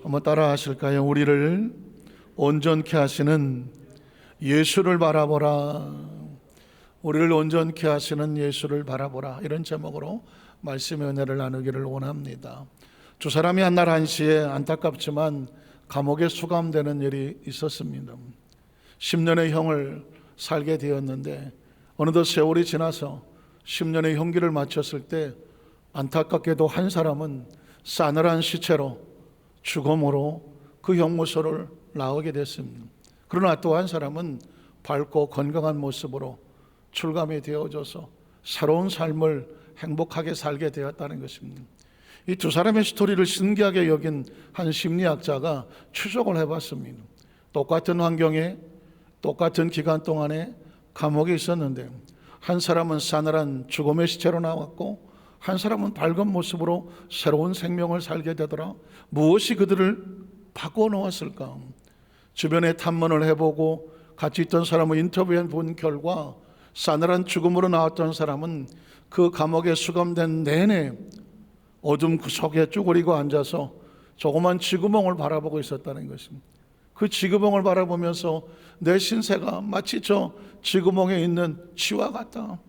한번 따라 하실까요? 우리를 온전케 하시는 예수를 바라보라. 우리를 온전케 하시는 예수를 바라보라. 이런 제목으로 말씀의 은혜를 나누기를 원합니다. 두 사람이 한날 한시에 안타깝지만 감옥에 수감되는 일이 있었습니다. 10년의 형을 살게 되었는데 어느덧 세월이 지나서 10년의 형기를 마쳤을 때 안타깝게도 한 사람은 싸늘한 시체로 죽음으로 그 형무소를 나오게 됐습니다. 그러나 또 한 사람은 밝고 건강한 모습으로 출감이 되어져서 새로운 삶을 행복하게 살게 되었다는 것입니다. 이 두 사람의 스토리를 신기하게 여긴 한 심리학자가 추적을 해봤습니다. 똑같은 환경에 똑같은 기간 동안에 감옥에 있었는데 한 사람은 싸늘한 죽음의 시체로 나왔고 한 사람은 밝은 모습으로 새로운 생명을 살게 되더라. 무엇이 그들을 바꿔 놓았을까? 주변에 탐문을 해보고 같이 있던 사람을 인터뷰해 본 결과 싸늘한 죽음으로 나왔던 사람은 그 감옥에 수감된 내내 어둠 구석에 쭈그리고 앉아서 조그만 쥐구멍을 바라보고 있었다는 것입니다. 그 쥐구멍을 바라보면서 내 신세가 마치 저 쥐구멍에 있는 쥐와 같다.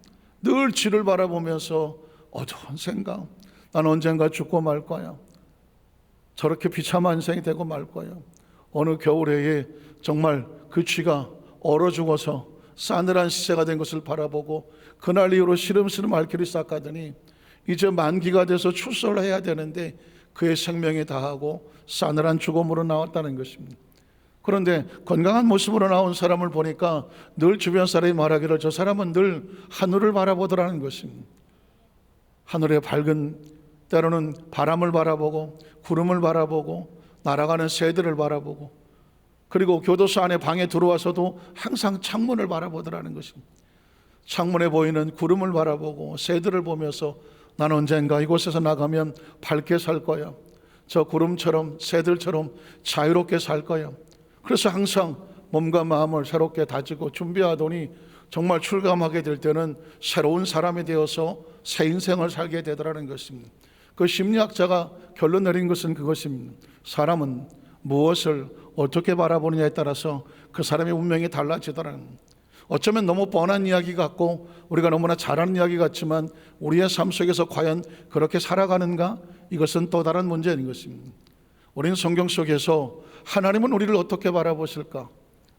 늘 쥐를 바라보면서 어두운 생각, 난 언젠가 죽고 말 거야. 저렇게 비참한 인생이 되고 말 거야. 어느 겨울에 정말 그 쥐가 얼어 죽어서 싸늘한 시체가 된 것을 바라보고 그날 이후로 시름시름 앓기를 시작하더니 이제 만기가 돼서 출소를 해야 되는데 그의 생명이 다하고 싸늘한 죽음으로 나왔다는 것입니다. 그런데 건강한 모습으로 나온 사람을 보니까 늘 주변 사람이 말하기를 저 사람은 늘 하늘을 바라보더라는 것입니다. 하늘의 밝은, 때로는 바람을 바라보고 구름을 바라보고 날아가는 새들을 바라보고 그리고 교도소 안에 방에 들어와서도 항상 창문을 바라보더라는 것입니다. 창문에 보이는 구름을 바라보고 새들을 보면서 난 언젠가 이곳에서 나가면 밝게 살 거야. 저 구름처럼 새들처럼 자유롭게 살 거야. 그래서 항상 몸과 마음을 새롭게 다지고 준비하더니 정말 출감하게 될 때는 새로운 사람이 되어서 새 인생을 살게 되더라는 것입니다. 그 심리학자가 결론 내린 것은 그것입니다. 사람은 무엇을 어떻게 바라보느냐에 따라서 그 사람의 운명이 달라지더라는 겁니다. 어쩌면 너무 뻔한 이야기 같고 우리가 너무나 잘 아는 이야기 같지만 우리의 삶 속에서 과연 그렇게 살아가는가? 이것은 또 다른 문제인 것입니다. 우리는 성경 속에서 하나님은 우리를 어떻게 바라보실까?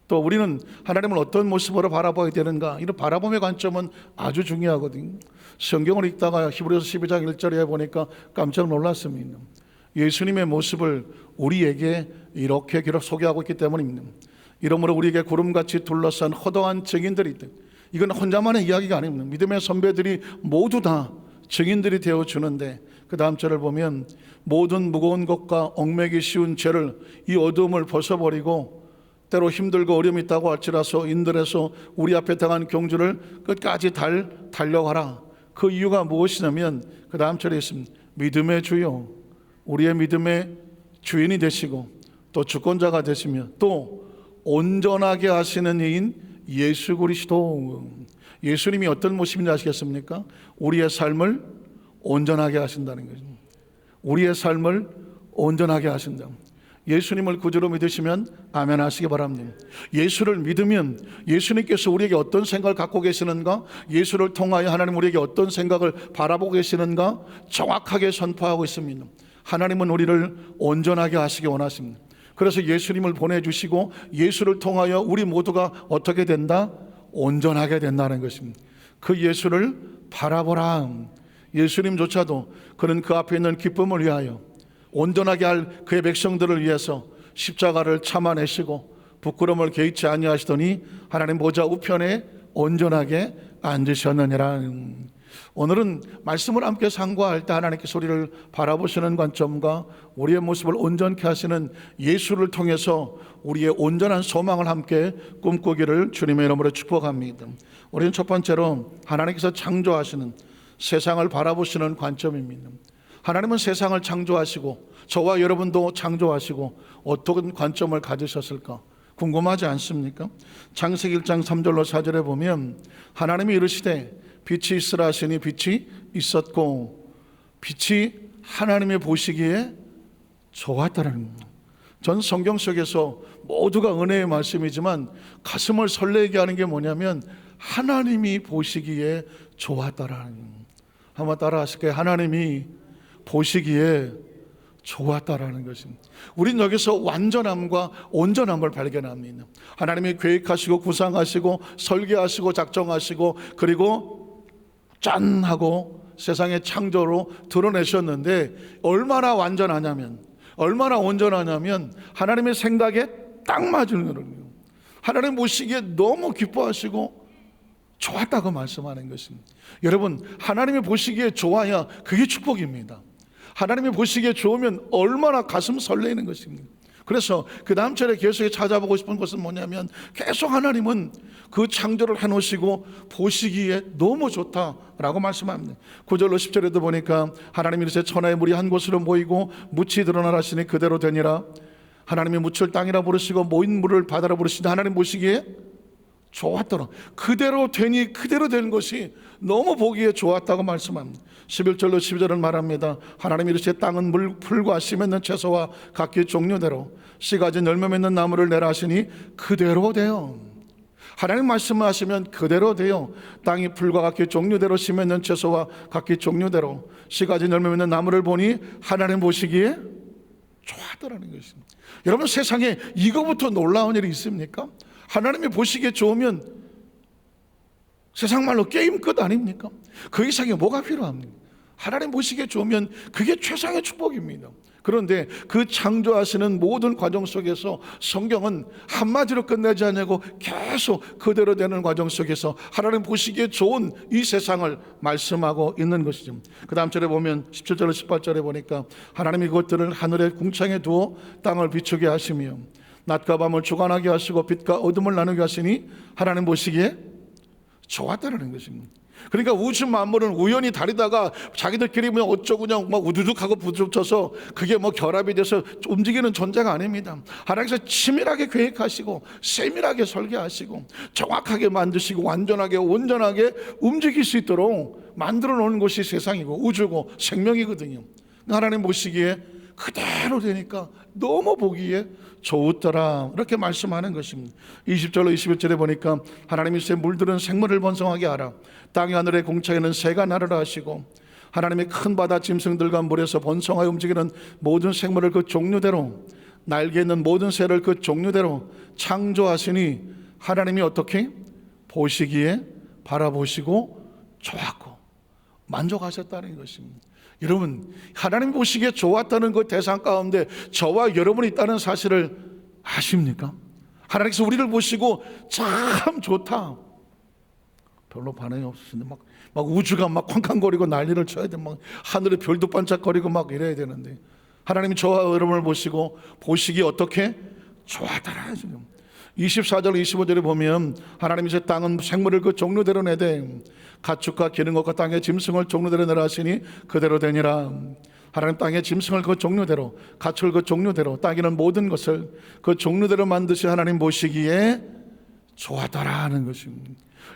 또 우리는 하나님을 어떤 모습으로 바라봐야 되는가? 이런 바라봄의 관점은 아주 중요하거든요. 성경을 읽다가 히브리서 12장 1절에 보니까 깜짝 놀랐습니다. 예수님의 모습을 우리에게 이렇게 소개하고 있기 때문입니다. 이러므로 우리에게 구름같이 둘러싼 허다한 증인들이 있다. 이건 혼자만의 이야기가 아닙니다. 믿음의 선배들이 모두 다 증인들이 되어주는데 그 다음 절을 보면 모든 무거운 것과 얽매기 쉬운 죄를 이 어두움을 벗어버리고 때로 힘들고 어려움이 있다고 할지라도 인들에서 우리 앞에 당한 경주를 끝까지 달려가라. 그 이유가 무엇이냐면 그 다음 절에 있습니다. 믿음의 주요 우리의 믿음의 주인이 되시고 또 주권자가 되시며 또 온전하게 하시는 이인 예수 그리스도. 예수님이 어떤 모습인지 아시겠습니까? 우리의 삶을 온전하게 하신다는 거죠. 우리의 삶을 온전하게 하신다. 예수님을 구주로 믿으시면 아멘 하시기 바랍니다. 예수를 믿으면 예수님께서 우리에게 어떤 생각을 갖고 계시는가, 예수를 통하여 하나님 우리에게 어떤 생각을 바라보고 계시는가 정확하게 선포하고 있습니다. 하나님은 우리를 온전하게 하시기 원하십니다. 그래서 예수님을 보내주시고 예수를 통하여 우리 모두가 어떻게 된다? 온전하게 된다는 것입니다. 그 예수를 바라보라. 예수님조차도 그는 그 앞에 있는 기쁨을 위하여 온전하게 할 그의 백성들을 위해서 십자가를 참아내시고 부끄러움을 개의치 아니하시더니 하나님 보좌 우편에 온전하게 앉으셨느니라. 오늘은 말씀을 함께 상고할 때 하나님께서 우리를 바라보시는 관점과 우리의 모습을 온전케 하시는 예수를 통해서 우리의 온전한 소망을 함께 꿈꾸기를 주님의 이름으로 축복합니다. 우리는 첫 번째로 하나님께서 창조하시는 세상을 바라보시는 관점입니다. 하나님은 세상을 창조하시고 저와 여러분도 창조하시고 어떤 관점을 가지셨을까 궁금하지 않습니까? 창세기 1장 3절로 4절에 보면 하나님이 이르시되 빛이 있으라 하시니 빛이 있었고 빛이 하나님의 보시기에 좋았다는 겁니다. 전 성경 속에서 모두가 은혜의 말씀이지만 가슴을 설레게 하는 게 뭐냐면 하나님이 보시기에 좋았다라는, 한번 따라 하실게요. 하나님이 보시기에 좋았다라는 것입니다. 우린 여기서 완전함과 온전함을 발견합니다. 하나님이 계획하시고 구상하시고 설계하시고 작정하시고 그리고 짠 하고 세상의 창조로 드러내셨는데 얼마나 완전하냐면, 얼마나 온전하냐면 하나님의 생각에 딱 맞는 거예요. 하나님 보시기에 너무 기뻐하시고 좋았다고 말씀하는 것입니다. 여러분, 하나님이 보시기에 좋아야 그게 축복입니다. 하나님이 보시기에 좋으면 얼마나 가슴 설레는 것입니다. 그래서 그 다음 절에 계속 찾아보고 싶은 것은 뭐냐면 계속 하나님은 그 창조를 해놓으시고 보시기에 너무 좋다라고 말씀합니다. 9절로 10절에도 보니까 하나님이 이르시되 천하의 물이 한 곳으로 모이고 묻이 드러나라 하시니 그대로 되니라. 하나님이 묻을 땅이라 부르시고 모인 물을 바다라 부르시니 하나님 보시기에 좋았더라. 그대로 되니 그대로 된 것이 너무 보기에 좋았다고 말씀합니다. 11절로 12절은 말합니다. 하나님이 이르시되 땅은 풀과 씨 맺는 채소와 각기 종류대로 씨 가진 열매 맺는 나무를 내라 하시니 그대로 돼요. 하나님 말씀하시면 그대로 돼요. 땅이 풀과 각기 종류대로 씨 맺는 채소와 각기 종류대로 씨 가진 열매 맺는 나무를 보니 하나님 보시기에 좋았더라는 것입니다. 여러분, 세상에 이거부터 놀라운 일이 있습니까? 하나님이 보시기에 좋으면 세상 말로 게임 끝 아닙니까? 그 이상에 뭐가 필요합니까? 하나님 보시기에 좋으면 그게 최상의 축복입니다. 그런데 그 창조하시는 모든 과정 속에서 성경은 한마디로 끝내지 않냐고 계속 그대로 되는 과정 속에서 하나님 보시기에 좋은 이 세상을 말씀하고 있는 것이죠. 그 다음 절에 보면 17절로 18절에 보니까 하나님이 그것들을 하늘의 궁창에 두어 땅을 비추게 하시며 낮과 밤을 주관하게 하시고 빛과 어둠을 나누게 하시니 하나님 보시기에 좋았다는 것입니다. 그러니까 우주 만물은 우연히 다리다가 자기들끼리 그냥 어쩌고 그냥 막 우두둑하고 부딪혀서 그게 뭐 결합이 돼서 움직이는 존재가 아닙니다. 하나님께서 치밀하게 계획하시고 세밀하게 설계하시고 정확하게 만드시고 완전하게 온전하게 움직일 수 있도록 만들어 놓은 것이 세상이고 우주고 생명이거든요. 하나님 보시기에 그대로 되니까 너무 보기에 좋더라, 이렇게 말씀하는 것입니다. 20절로 21절에 보니까 하나님이 새 물들은 생물을 번성하게 하라. 땅의 하늘의 공창에는 새가 나르라 하시고 하나님의 큰 바다 짐승들과 물에서 번성하여 움직이는 모든 생물을 그 종류대로 날개 있는 모든 새를 그 종류대로 창조하시니 하나님이 어떻게 보시기에 바라보시고 좋았고 만족하셨다는 것입니다. 여러분, 하나님 보시기에 좋았다는 그 대상 가운데 저와 여러분이 있다는 사실을 아십니까? 하나님께서 우리를 보시고 참 좋다, 별로 반응이 없으신데 막 우주가 막 쾅쾅거리고 난리를 쳐야 돼. 막 하늘에 별도 반짝거리고 막 이래야 되는데 하나님이 저와 여러분을 보시고 보시기에 어떻게 좋았더라. 지금 24절 25절에 보면 하나님이 제 땅은 생물을 그 종류대로 내되 가축과 기는 것과 땅의 짐승을 종류대로 내라 하시니 그대로 되니라. 하나님 땅의 짐승을 그 종류대로 가축을 그 종류대로 땅에는 모든 것을 그 종류대로 만드시 하나님 보시기에 좋았더라 하는 것입니다.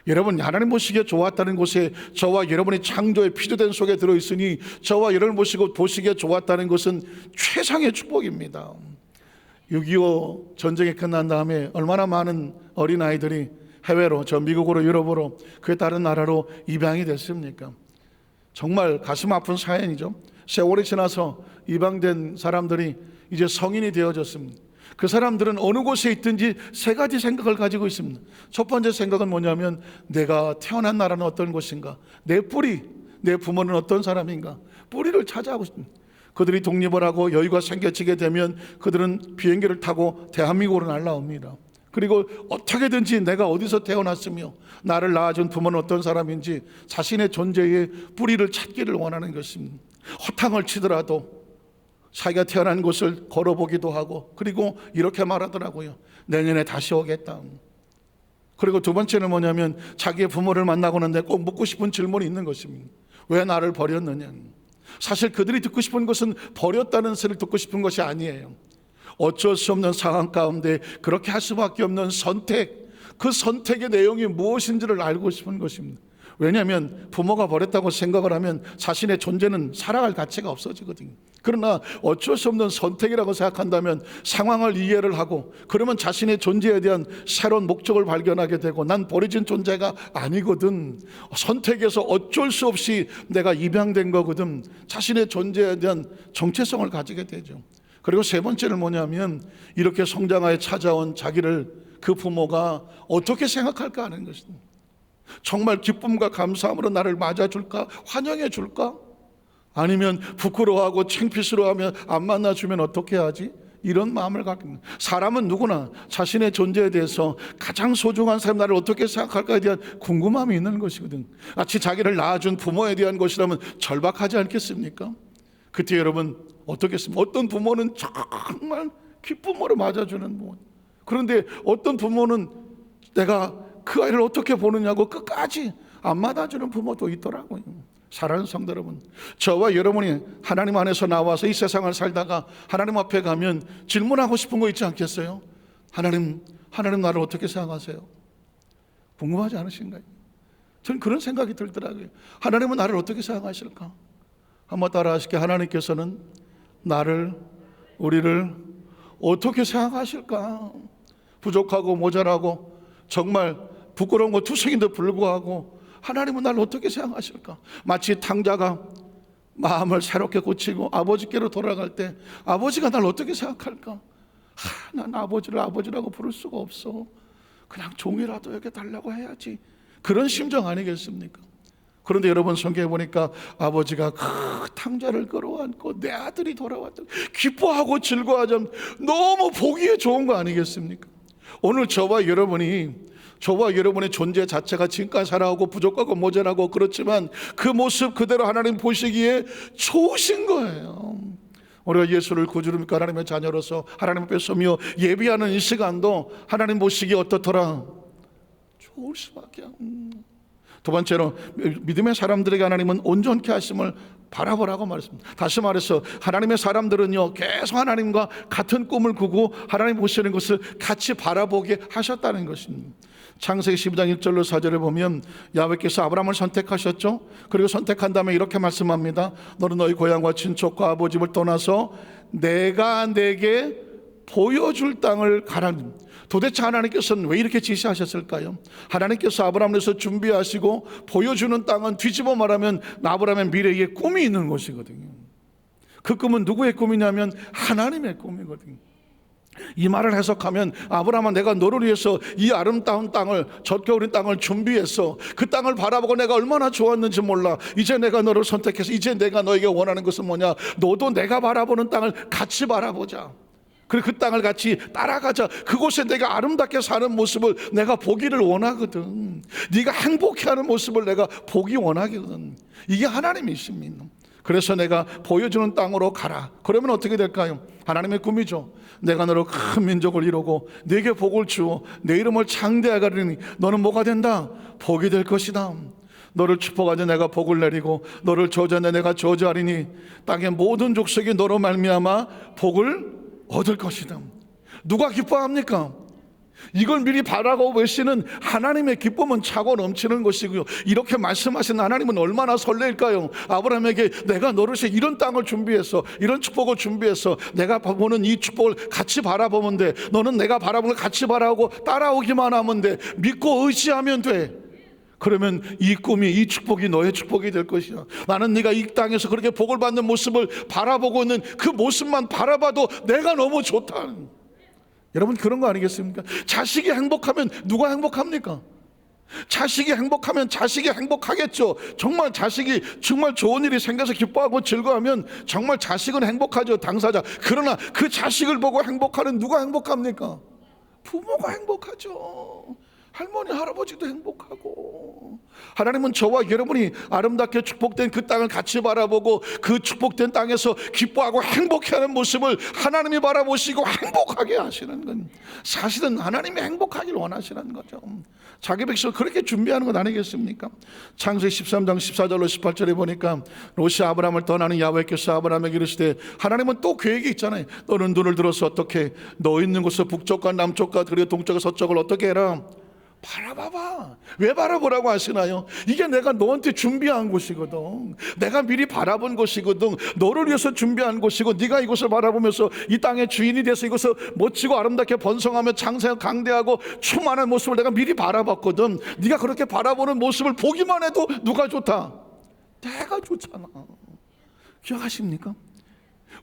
여러분, 하나님 보시기에 좋았다는 곳에 저와 여러분이 창조의 피조된 속에 들어있으니 저와 여러분을 보시기에 좋았다는 것은 최상의 축복입니다. 6.25 전쟁이 끝난 다음에 얼마나 많은 어린아이들이 해외로, 저 미국으로, 유럽으로, 그 다른 나라로 입양이 됐습니까? 정말 가슴 아픈 사연이죠. 세월이 지나서 입양된 사람들이 이제 성인이 되어졌습니다. 그 사람들은 어느 곳에 있든지 세 가지 생각을 가지고 있습니다. 첫 번째 생각은 뭐냐면 내가 태어난 나라는 어떤 곳인가, 내 뿌리, 내 부모는 어떤 사람인가, 뿌리를 찾아가고 있습니다. 그들이 독립을 하고 여유가 생겨지게 되면 그들은 비행기를 타고 대한민국으로 날아옵니다. 그리고 어떻게든지 내가 어디서 태어났으며 나를 낳아준 부모는 어떤 사람인지 자신의 존재의 뿌리를 찾기를 원하는 것입니다. 허탕을 치더라도 자기가 태어난 곳을 걸어보기도 하고, 그리고 이렇게 말하더라고요. 내년에 다시 오겠다. 그리고 두 번째는 뭐냐면 자기의 부모를 만나고 나는데 꼭 묻고 싶은 질문이 있는 것입니다. 왜 나를 버렸느냐. 사실 그들이 듣고 싶은 것은 버렸다는 소리를 듣고 싶은 것이 아니에요. 어쩔 수 없는 상황 가운데 그렇게 할 수밖에 없는 선택, 그 선택의 내용이 무엇인지를 알고 싶은 것입니다. 왜냐하면 부모가 버렸다고 생각을 하면 자신의 존재는 살아갈 가치가 없어지거든요. 그러나 어쩔 수 없는 선택이라고 생각한다면 상황을 이해를 하고, 그러면 자신의 존재에 대한 새로운 목적을 발견하게 되고, 난 버려진 존재가 아니거든, 선택에서 어쩔 수 없이 내가 입양된 거거든, 자신의 존재에 대한 정체성을 가지게 되죠. 그리고 세 번째는 뭐냐면, 이렇게 성장하여 찾아온 자기를 그 부모가 어떻게 생각할까 하는 것입니다. 정말 기쁨과 감사함으로 나를 맞아줄까? 환영해줄까? 아니면 부끄러워하고 창피스러워하며 안 만나주면 어떻게 하지? 이런 마음을 갖게 됩니다. 사람은 누구나 자신의 존재에 대해서 가장 소중한 사람, 나를 어떻게 생각할까에 대한 궁금함이 있는 것이거든. 마치 자기를 낳아준 부모에 대한 것이라면 절박하지 않겠습니까? 그때 여러분 어떻겠습니까? 어떤 부모는 정말 기쁨으로 맞아주는 부모, 그런데 어떤 부모는 내가 그 아이를 어떻게 보느냐고 끝까지 안 맞아주는 부모도 있더라고요. 사랑하는 성도 여러분, 저와 여러분이 하나님 안에서 나와서 이 세상을 살다가 하나님 앞에 가면 질문하고 싶은 거 있지 않겠어요? 하나님 나를 어떻게 생각하세요? 궁금하지 않으신가요? 저는 그런 생각이 들더라고요. 하나님은 나를 어떻게 생각하실까? 한번 따라 하실게요. 하나님께서는 우리를 어떻게 생각하실까? 부족하고 모자라고 정말 부끄러운 거 투성인데 불구하고 하나님은 나를 어떻게 생각하실까? 마치 탕자가 마음을 새롭게 고치고 아버지께로 돌아갈 때 아버지가 나를 어떻게 생각할까? 난 아버지를 아버지라고 부를 수가 없어. 그냥 종이라도 여기 달라고 해야지. 그런 심정 아니겠습니까? 그런데 여러분, 성경에 보니까 아버지가 그 탕자를 끌어안고 내 아들이 돌아왔다 기뻐하고 즐거워하자면 너무 보기에 좋은 거 아니겠습니까? 오늘 저와 여러분의 존재 자체가 지금까지 살아오고 부족하고 모자라고 그렇지만 그 모습 그대로 하나님 보시기에 좋으신 거예요. 우리가 예수를 구주로 믿고 하나님의 자녀로서 하나님 앞에 서며 예비하는 이 시간도 하나님 보시기에 어떻더라? 좋을 수밖에. 두 번째로, 믿음의 사람들에게 하나님은 온전케 하심을 바라보라고 말했습니다. 다시 말해서 하나님의 사람들은요, 계속 하나님과 같은 꿈을 꾸고 하나님 보시는 것을 같이 바라보게 하셨다는 것입니다. 창세기 12장 1절로 4절을 보면 야훼께서 아브라함을 선택하셨죠. 그리고 선택한 다음에 이렇게 말씀합니다. 너는 너희 고향과 친척과 아버지를 떠나서 내가 내게 보여줄 땅을 가라니. 도대체 하나님께서는 왜 이렇게 지시하셨을까요? 하나님께서 아브라함에서 준비하시고 보여주는 땅은 뒤집어 말하면 아브라함의 미래의 꿈이 있는 것이거든요. 그 꿈은 누구의 꿈이냐면 하나님의 꿈이거든요. 이 말을 해석하면, 아브라함아, 내가 너를 위해서 이 아름다운 땅을, 젖겨울인 땅을 준비해서 그 땅을 바라보고 내가 얼마나 좋았는지 몰라. 이제 내가 너를 선택해서 이제 내가 너에게 원하는 것은 뭐냐? 너도 내가 바라보는 땅을 같이 바라보자. 그리고 그 땅을 같이 따라가자. 그곳에 내가 아름답게 사는 모습을 내가 보기를 원하거든. 네가 행복해하는 모습을 내가 보기 원하거든. 이게 하나님이십니다. 그래서 내가 보여주는 땅으로 가라. 그러면 어떻게 될까요? 하나님의 꿈이죠. 내가 너로 큰 민족을 이루고 네게 복을 주어 내 이름을 창대하리니 너는 뭐가 된다? 복이 될 것이다. 너를 축복하자 내가 복을 내리고 너를 저주하자 내가 저주하리니 땅의 모든 족속이 너로 말미암아 복을 얻을 것이다. 누가 기뻐합니까? 이걸 미리 바라고 계시는 하나님의 기쁨은 차고 넘치는 것이고요. 이렇게 말씀하신 하나님은 얼마나 설레일까요? 아브라함에게 내가 너를 위해 이런 땅을 준비해서 이런 축복을 준비해서 내가 보는 이 축복을 같이 바라보면 돼. 너는 내가 바라보는 걸 같이 바라보고 따라오기만 하면 돼. 믿고 의지하면 돼. 그러면 이 꿈이, 이 축복이 너의 축복이 될 것이야. 나는 네가 이 땅에서 그렇게 복을 받는 모습을 바라보고 있는 그 모습만 바라봐도 내가 너무 좋다. 여러분, 그런 거 아니겠습니까? 자식이 행복하면 누가 행복합니까? 자식이 행복하면 자식이 행복하겠죠. 정말 자식이 정말 좋은 일이 생겨서 기뻐하고 즐거워하면 정말 자식은 행복하죠, 당사자. 그러나 그 자식을 보고 행복하는 누가 행복합니까? 부모가 행복하죠. 할머니, 할아버지도 행복하고. 하나님은 저와 여러분이 아름답게 축복된 그 땅을 같이 바라보고 그 축복된 땅에서 기뻐하고 행복해하는 모습을 하나님이 바라보시고 행복하게 하시는 건, 사실은 하나님이 행복하기를 원하시는 거죠. 자기 백성을 그렇게 준비하는 것 아니겠습니까? 창세기 13장 14절로 18절에 보니까 롯이 아브라함을 떠나는 야훼께서 아브라함에게 이르시되, 하나님은 또 계획이 있잖아요. 너는 눈을 들어서 어떻게 너 있는 곳에서 북쪽과 남쪽과 그리고 동쪽과 서쪽을 어떻게 해라? 바라봐봐. 왜 바라보라고 하시나요? 이게 내가 너한테 준비한 곳이거든. 내가 미리 바라본 곳이거든. 너를 위해서 준비한 곳이고, 네가 이곳을 바라보면서 이 땅의 주인이 돼서 이곳을 멋지고 아름답게 번성하며 장세하고 강대하고 충만한 모습을 내가 미리 바라봤거든. 네가 그렇게 바라보는 모습을 보기만 해도 누가 좋다? 내가 좋잖아. 기억하십니까?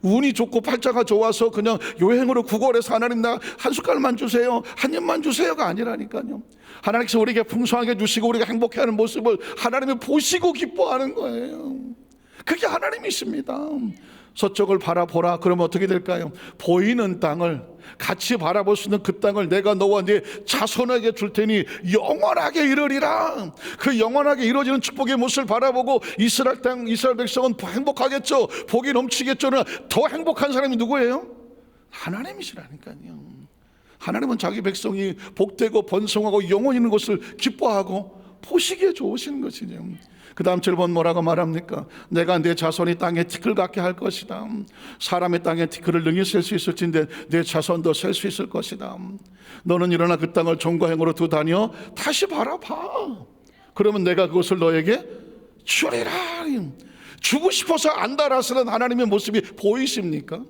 운이 좋고 팔자가 좋아서 그냥 요행으로 구걸해서 하나님 나 한 숟갈만 주세요, 한 입만 주세요가 아니라니까요. 하나님께서 우리에게 풍성하게 주시고 우리가 행복해하는 모습을 하나님이 보시고 기뻐하는 거예요. 그게 하나님이십니다. 서쪽을 바라보라. 그러면 어떻게 될까요? 보이는 땅을, 같이 바라볼 수 있는 그 땅을 내가 너와 네 자손에게 줄 테니 영원하게 이르리라. 그 영원하게 이루어지는 축복의 모습을 바라보고 이스라엘 땅, 이스라엘 백성은 행복하겠죠. 복이 넘치겠죠. 그러나 더 행복한 사람이 누구예요? 하나님이시라니까요. 하나님은 자기 백성이 복되고 번성하고 영원 있는 것을 기뻐하고 보시기에 좋으신 것이죠. 그 다음 7번 뭐라고 말합니까? 내가 내 자손이 땅에 티끌 같게 할 것이다. 사람의 땅에 티끌을 능히 셀 수 있을진데 내 자손도 셀 수 있을 것이다. 너는 일어나 그 땅을 종과 행으로 두다니어 다시 바라봐. 그러면 내가 그것을 너에게 주리라. 주고 싶어서 안달하시는 하나님의 모습이 보이십니까?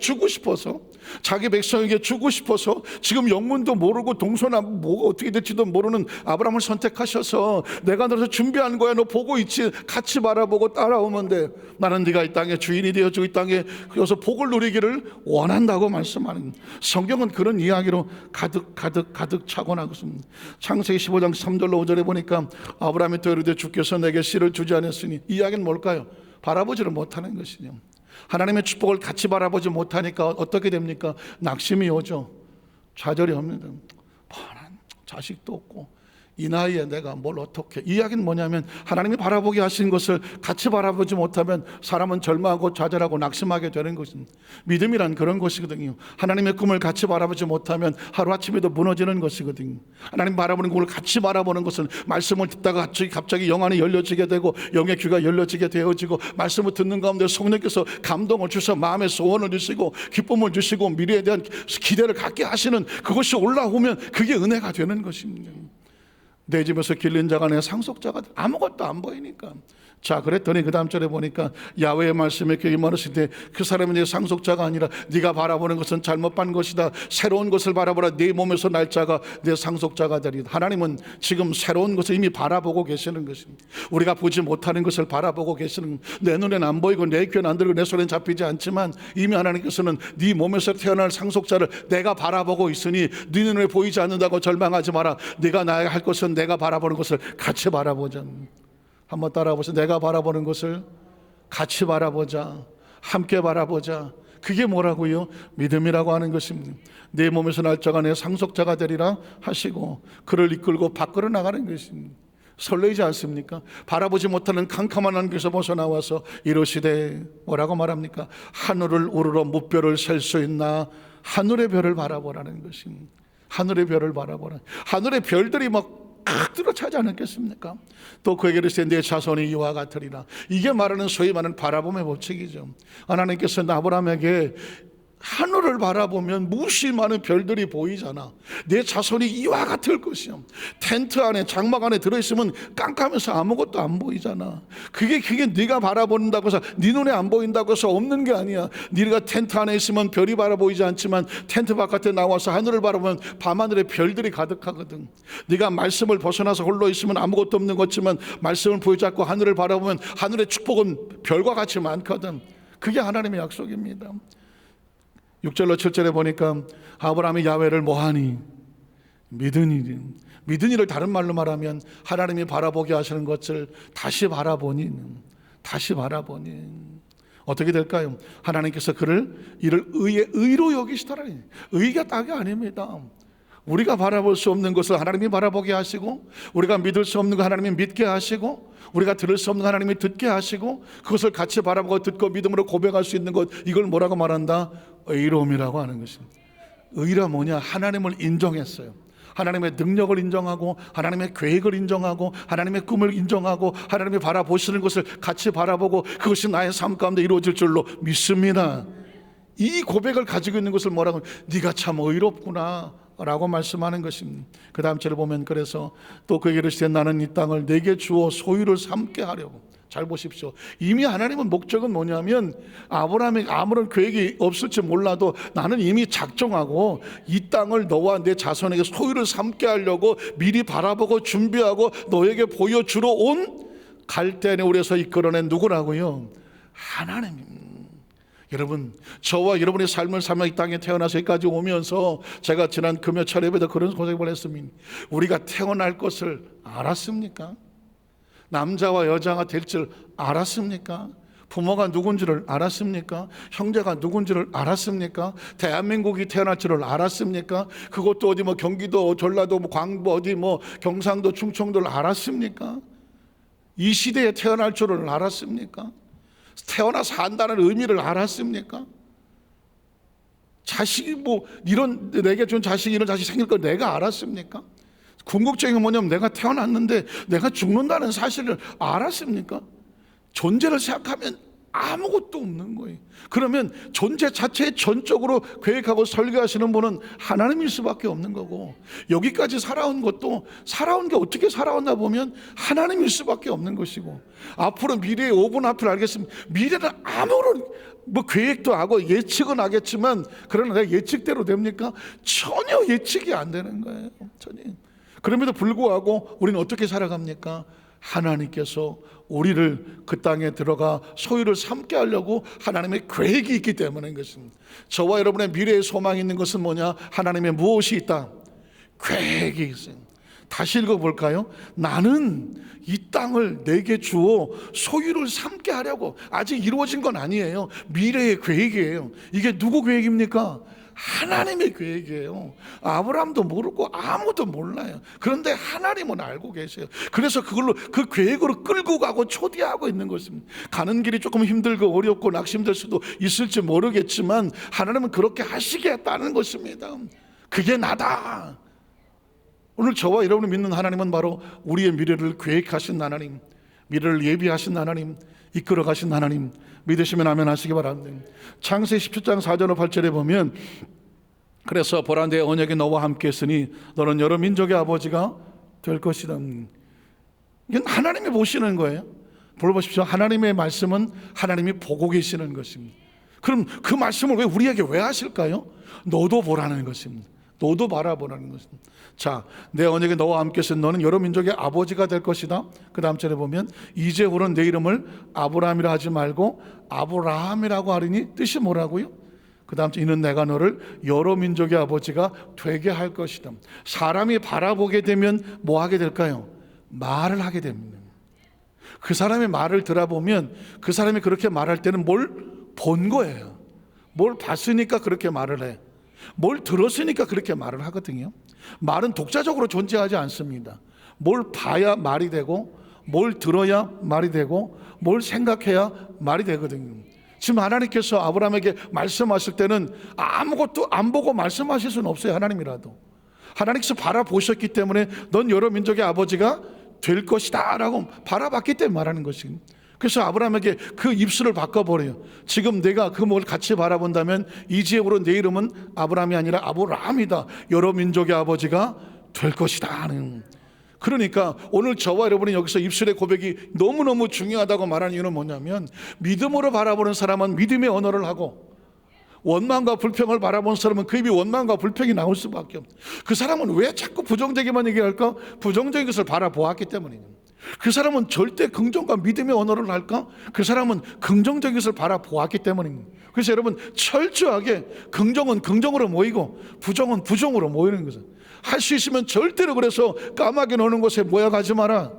주고 싶어서, 자기 백성에게 주고 싶어서, 지금 영문도 모르고 동서남 뭐가 어떻게 될지도 모르는 아브라함을 선택하셔서 내가 너를 준비한 거야, 너 보고 있지, 같이 바라보고 따라오면 돼. 나는 네가 이 땅의 주인이 되어주고 이 땅에 그래서 복을 누리기를 원한다고 말씀하는, 성경은 그런 이야기로 가득 차고 나갔습니다. 창세기 15장 3절로 5절에 보니까 아브라함이 또 이르되 주께서 내게 씨를 주지 않았으니, 이 이야기는 뭘까요? 바라보지를 못하는 것이죠. 하나님의 축복을 같이 바라보지 못하니까 어떻게 됩니까? 낙심이 오죠. 좌절이 옵니다. 자식도 없고 이 나이에 내가 뭘 어떻게. 이 이야기는 뭐냐면 하나님이 바라보게 하신 것을 같이 바라보지 못하면 사람은 절망하고 좌절하고 낙심하게 되는 것입니다. 믿음이란 그런 것이거든요. 하나님의 꿈을 같이 바라보지 못하면 하루아침에도 무너지는 것이거든요. 하나님 바라보는 꿈을 같이 바라보는 것은 말씀을 듣다가 갑자기 영 안이 열려지게 되고 영의 귀가 열려지게 되어지고 말씀을 듣는 가운데 성령께서 감동을 주셔서 마음의 소원을 주시고 기쁨을 주시고 미래에 대한 기대를 갖게 하시는 그것이 올라오면 그게 은혜가 되는 것입니다. 내 집에서 길린 자가 내 상속자가 아무것도 안 보이니까. 자, 그랬더니 그 다음 절에 보니까 야훼의 말씀에 그에게 말하실 때 그 사람이 내 상속자가 아니라 네가 바라보는 것은 잘못 본 것이다. 새로운 것을 바라보라. 네 몸에서 날 자가 내 상속자가 되리다. 하나님은 지금 새로운 것을 이미 바라보고 계시는 것입니다. 우리가 보지 못하는 것을 바라보고 계시는, 내 눈에는 안 보이고 내 귀에는 안 들리고 내 손에는 잡히지 않지만 이미 하나님께서는 네 몸에서 태어날 상속자를 내가 바라보고 있으니 네 눈에 보이지 않는다고 절망하지 마라. 네가 나야 할 것은 내가 바라보는 것을 같이 바라보자. 한번 따라보세요. 내가 바라보는 것을 같이 바라보자. 함께 바라보자. 그게 뭐라고요? 믿음이라고 하는 것입니다. 내 몸에서 날 자가 내 상속자가 되리라 하시고 그를 이끌고 밖으로 나가는 것입니다. 설레이지 않습니까? 바라보지 못하는 캄캄한 안에서 벗어나와서 이러시되 뭐라고 말합니까? 하늘을 우러러 무별을 셀 수 있나? 하늘의 별을 바라보라는 것입니다. 하늘의 별을 바라보라. 하늘의 별들이 막 들어차지 않았겠습니까? 또 그에게 이르시되 내 자손이 이와 같으리라. 이게 말하는 소위 말하는 바라봄의 법칙이죠. 하나님께서 아브라함에게 하늘을 바라보면 무시 많은 별들이 보이잖아. 내 자손이 이와 같을 것이야. 텐트 안에 장막 안에 들어있으면 깜깜해서 아무것도 안 보이잖아. 그게 네가 바라본다고 해서 네 눈에 안 보인다고 해서 없는 게 아니야. 네가 텐트 안에 있으면 별이 바라보이지 않지만 텐트 바깥에 나와서 하늘을 바라보면 밤하늘에 별들이 가득하거든. 네가 말씀을 벗어나서 홀로 있으면 아무것도 없는 것지만 말씀을 붙잡고 하늘을 바라보면 하늘의 축복은 별과 같이 많거든. 그게 하나님의 약속입니다. 6절로 7절에 보니까 아브라함이 야훼를 뭐하니? 믿으니. 믿으니를 다른 말로 말하면 하나님이 바라보게 하시는 것을 다시 바라보니 어떻게 될까요? 하나님께서 이를 의로 여기시더라. 의가 딱이 아닙니다. 우리가 바라볼 수 없는 것을 하나님이 바라보게 하시고, 우리가 믿을 수 없는 거 하나님이 믿게 하시고, 우리가 들을 수 없는 거 하나님이 듣게 하시고, 그것을 같이 바라보고 듣고 믿음으로 고백할 수 있는 것, 이걸 뭐라고 말한다? 의로움이라고 하는 것입니다. 의라 뭐냐? 하나님을 인정했어요. 하나님의 능력을 인정하고, 하나님의 계획을 인정하고, 하나님의 꿈을 인정하고, 하나님이 바라보시는 것을 같이 바라보고 그것이 나의 삶 가운데 이루어질 줄로 믿습니다. 이 고백을 가지고 있는 것을 뭐라고? 네가 참 의롭구나. 라고 말씀하는 것입니다. 그 다음 절을 보면 그래서 또 그에게 이르시되 나는 이 땅을 내게 주어 소유를 삼게 하려고. 잘 보십시오. 이미 하나님은 목적은 뭐냐면 아브라함이 아무런 계획이 없을지 몰라도 나는 이미 작정하고 이 땅을 너와 내 자손에게 소유를 삼게 하려고 미리 바라보고 준비하고 너에게 보여주러 온 갈대의 우리에서 이끌어낸 누구라고요? 하나님. 여러분, 저와 여러분의 삶을 살며 이 땅에 태어나서 여기까지 오면서 제가 지난 금요철 예배도 그런 고백을 했습니다. 우리가 태어날 것을 알았습니까? 남자와 여자가 될 줄 알았습니까? 부모가 누군지를 알았습니까? 형제가 누군지를 알았습니까? 대한민국이 태어날 줄을 알았습니까? 그것도 어디 뭐 경기도, 전라도, 뭐 광부, 어디 뭐 경상도, 충청도를 알았습니까? 이 시대에 태어날 줄을 알았습니까? 태어나서 산다는 의미를 알았습니까? 자식이 뭐 이런 내게 준 자식이 이런 자식이 생길 걸 내가 알았습니까? 궁극적인 건 뭐냐면 내가 태어났는데 내가 죽는다는 사실을 알았습니까? 존재를 생각하면 아무것도 없는 거예요. 그러면 존재 자체에 전적으로 계획하고 설계하시는 분은 하나님일 수밖에 없는 거고, 여기까지 살아온 것도 살아온 게 어떻게 살아왔나 보면 하나님일 수밖에 없는 것이고, 앞으로 미래의 5분 앞을 알겠습니다. 미래는 아무런 뭐 계획도 하고 예측은 하겠지만 그러나 내가 예측대로 됩니까? 전혀 예측이 안 되는 거예요. 전혀. 그럼에도 불구하고 우리는 어떻게 살아갑니까? 하나님께서 우리를 그 땅에 들어가 소유를 삼게 하려고 하나님의 계획이 있기 때문인 것입니다. 저와 여러분의 미래의 소망이 있는 것은 뭐냐? 하나님의 무엇이 있다? 계획이 있어요. 다시 읽어볼까요? 나는 이 땅을 내게 주어 소유를 삼게 하려고. 아직 이루어진 건 아니에요. 미래의 계획이에요. 이게 누구 계획입니까? 하나님의 계획이에요. 아브라함도 모르고 아무도 몰라요. 그런데 하나님은 알고 계세요. 그래서 그걸로 그 계획으로 끌고 가고 초대하고 있는 것입니다. 가는 길이 조금 힘들고 어렵고 낙심될 수도 있을지 모르겠지만 하나님은 그렇게 하시겠다는 것입니다. 그게 나다. 오늘 저와 여러분이 믿는 하나님은 바로 우리의 미래를 계획하신 하나님, 미래를 예비하신 하나님, 이끌어 가신 하나님, 믿으시면 아멘 하시기 바랍니다. 창세기 17장 4절 8절에 보면 그래서 보라 내 언약이 너와 함께 있으니 너는 여러 민족의 아버지가 될 것이다. 이건 하나님이 보시는 거예요. 보십시오. 하나님의 말씀은 하나님이 보고 계시는 것입니다. 그럼 그 말씀을 우리에게 왜 하실까요? 너도 보라는 것입니다. 너도 바라보라는 것입니다. 자, 내 언약이 너와 함께 있으니 너는 여러 민족의 아버지가 될 것이다. 그 다음 절에 보면 이제후로는 내 이름을 아브라함이라 하지 말고 아브라함이라고 하리니 뜻이 뭐라고요? 그 다음 절 이는 내가 너를 여러 민족의 아버지가 되게 할 것이다. 사람이 바라보게 되면 뭐 하게 될까요? 말을 하게 됩니다. 그 사람의 말을 들어보면 그 사람이 그렇게 말할 때는 뭘 본 거예요. 뭘 봤으니까 그렇게 말을 해. 뭘 들었으니까 그렇게 말을 하거든요. 말은 독자적으로 존재하지 않습니다. 뭘 봐야 말이 되고 뭘 들어야 말이 되고 뭘 생각해야 말이 되거든요. 지금 하나님께서 아브라함에게 말씀하실 때는 아무것도 안 보고 말씀하실 수는 없어요. 하나님이라도 하나님께서 바라보셨기 때문에 넌 여러 민족의 아버지가 될 것이다 라고 바라봤기 때문에 말하는 것입니다. 그래서 아브라함에게 그 입술을 바꿔버려요. 지금 내가 그 뭘 같이 바라본다면 이제후로 내 이름은 아브라함이 아니라 아브라함이다. 여러 민족의 아버지가 될 것이다. 그러니까 오늘 저와 여러분이 여기서 입술의 고백이 너무너무 중요하다고 말하는 이유는 뭐냐면 믿음으로 바라보는 사람은 믿음의 언어를 하고 원망과 불평을 바라보는 사람은 그 입이 원망과 불평이 나올 수밖에 없다. 그 사람은 왜 자꾸 부정적이만 얘기할까? 부정적인 것을 바라보았기 때문입니다. 그 사람은 절대 긍정과 믿음의 언어를 할까? 그 사람은 긍정적인 것을 바라보았기 때문입니다. 그래서 여러분 철저하게 긍정은 긍정으로 모이고 부정은 부정으로 모이는 것을 할 수 있으면 절대로 그래서 까마귀 노는 곳에 모여가지 마라,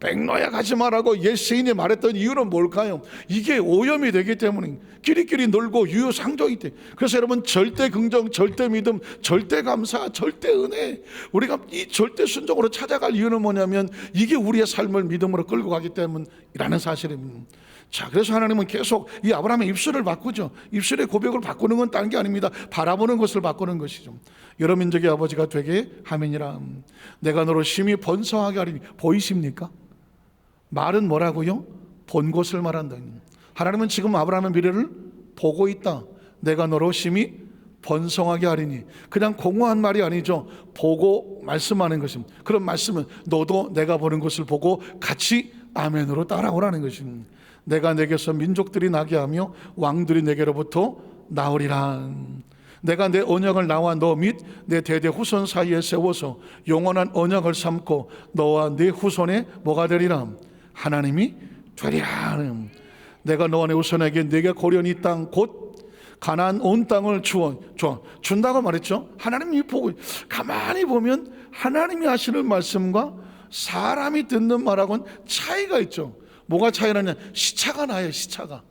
백노야 가지 마라고 옛 시인이 말했던 이유는 뭘까요? 이게 오염이 되기 때문에 끼리끼리 놀고 유유상종이 돼. 그래서 여러분 절대 긍정, 절대 믿음, 절대 감사, 절대 은혜, 우리가 이 절대 순종으로 찾아갈 이유는 뭐냐면 이게 우리의 삶을 믿음으로 끌고 가기 때문이라는 사실입니다. 자, 그래서 하나님은 계속 이 아브라함의 입술을 바꾸죠. 입술의 고백을 바꾸는 건 다른 게 아닙니다. 바라보는 것을 바꾸는 것이죠. 여러 민족의 아버지가 되게 하면이라. 내가 너로 심히 번성하게 하리니. 보이십니까? 말은 뭐라고요? 본 것을 말한다. 하나님은 지금 아브라함의 미래를 보고 있다. 내가 너로 심히 번성하게 하리니. 그냥 공허한 말이 아니죠. 보고 말씀하는 것입니다. 그런 말씀은 너도 내가 보는 것을 보고 같이 아멘으로 따라오라는 것입니다. 내가 내게서 민족들이 나게 하며 왕들이 내게로부터 나오리라. 내가 내 언약을 나와 너 및 내 대대 후손 사이에 세워서 영원한 언약을 삼고 너와 네 후손의 뭐가 되리라? 하나님이 되리라. 내가 너와 내 후손에게 내게 고려한 이 땅 곧 가나안 온 땅을 준다고 말했죠. 하나님이 보고 가만히 보면 하나님이 하시는 말씀과 사람이 듣는 말하고는 차이가 있죠. 뭐가 차이가 나냐? 시차가 나요. 시차가.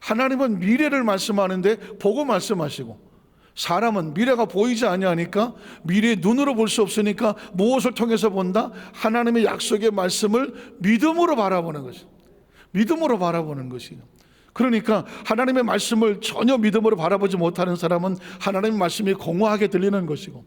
하나님은 미래를 말씀하는데 보고 말씀하시고, 사람은 미래가 보이지 아니하니까, 미래의 눈으로 볼 수 없으니까 무엇을 통해서 본다? 하나님의 약속의 말씀을 믿음으로 바라보는 것이죠. 믿음으로 바라보는 것이죠. 그러니까 하나님의 말씀을 전혀 믿음으로 바라보지 못하는 사람은 하나님의 말씀이 공허하게 들리는 것이고,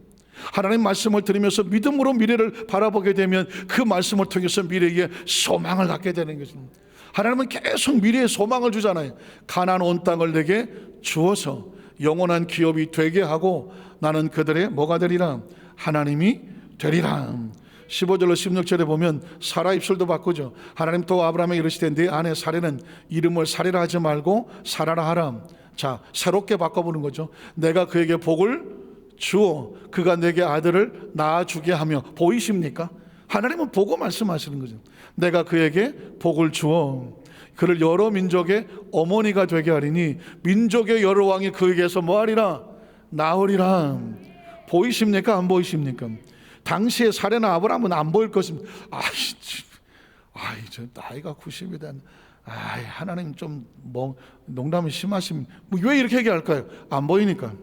하나님의 말씀을 들으면서 믿음으로 미래를 바라보게 되면 그 말씀을 통해서 미래에 소망을 갖게 되는 것입니다. 하나님은 계속 미래에 소망을 주잖아요. 가나안 온 땅을 내게 주어서 영원한 기업이 되게 하고 나는 그들의 뭐가 되리라? 하나님이 되리라. 15절로 16절에 보면 사라 입술도 바꾸죠. 하나님 또 아브라함에게 이르시되 네 아내 사레는 이름을 사레라 하지 말고 사라라 하라. 자, 새롭게 바꿔보는 거죠. 내가 그에게 복을 주어 그가 내게 아들을 낳아주게 하며. 보이십니까? 하나님은 보고 말씀하시는 거죠. 내가 그에게 복을 주어 그를 여러 민족의 어머니가 되게 하리니 민족의 여러 왕이 그에게서 뭐하리라? 나으리라. 보이십니까? 안 보이십니까? 당시에 사례나 아브라함은 안 보일 것입니다. 저 나이가 90이 된 하나님 좀 농담이 심하십니다. 왜 이렇게 얘기할까요? 안 보이니까.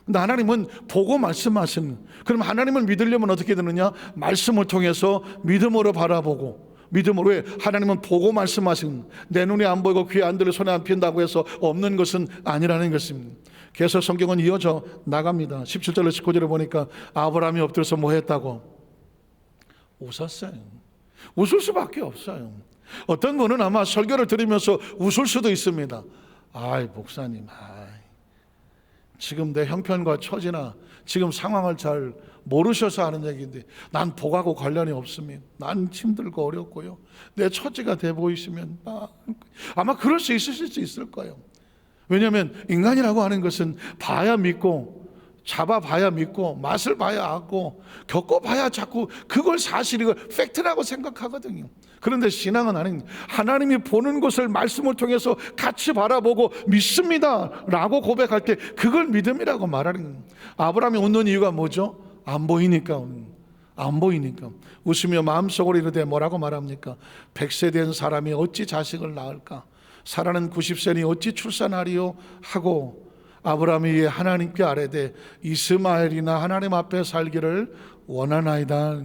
근데 하나님은 보고 말씀하시는. 그럼 하나님을 믿으려면 어떻게 되느냐? 말씀을 통해서 믿음으로 바라보고, 믿음으로. 왜? 하나님은 보고 말씀하시는. 내 눈에 안 보이고 귀에 안 들려 손에 안 핀다고 해서 없는 것은 아니라는 것입니다. 계속 성경은 이어져 나갑니다. 17절로 19절에 보니까 아브라함이 엎드려서 뭐 했다고? 웃었어요. 웃을 수밖에 없어요. 어떤 분은 아마 설교를 들으면서 웃을 수도 있습니다. 목사님, 지금 내 형편과 처지나 지금 상황을 잘 모르셔서 하는 얘기인데 난 복하고 관련이 없습니다. 난 힘들고 어렵고요. 내 처지가 돼 보이시면 아마 그럴 수 있으실 수 있을 거예요. 왜냐하면 인간이라고 하는 것은 봐야 믿고, 잡아봐야 믿고, 맛을 봐야 알고, 겪어봐야 자꾸 그걸 사실이고 팩트라고 생각하거든요. 그런데 신앙은 아닙니다. 하나님이 보는 것을 말씀을 통해서 같이 바라보고 믿습니다 라고 고백할 때 그걸 믿음이라고 말하는 거예요. 아브라함이 웃는 이유가 뭐죠? 안 보이니까. 안 보이니까. 웃으며 마음속으로 이르되 뭐라고 말합니까? 100세 된 사람이 어찌 자식을 낳을까? 사라는 90세니 어찌 출산하리요? 하고 아브라함이 하나님께 아뢰되 이스마엘이나 하나님 앞에 살기를 원하나이다.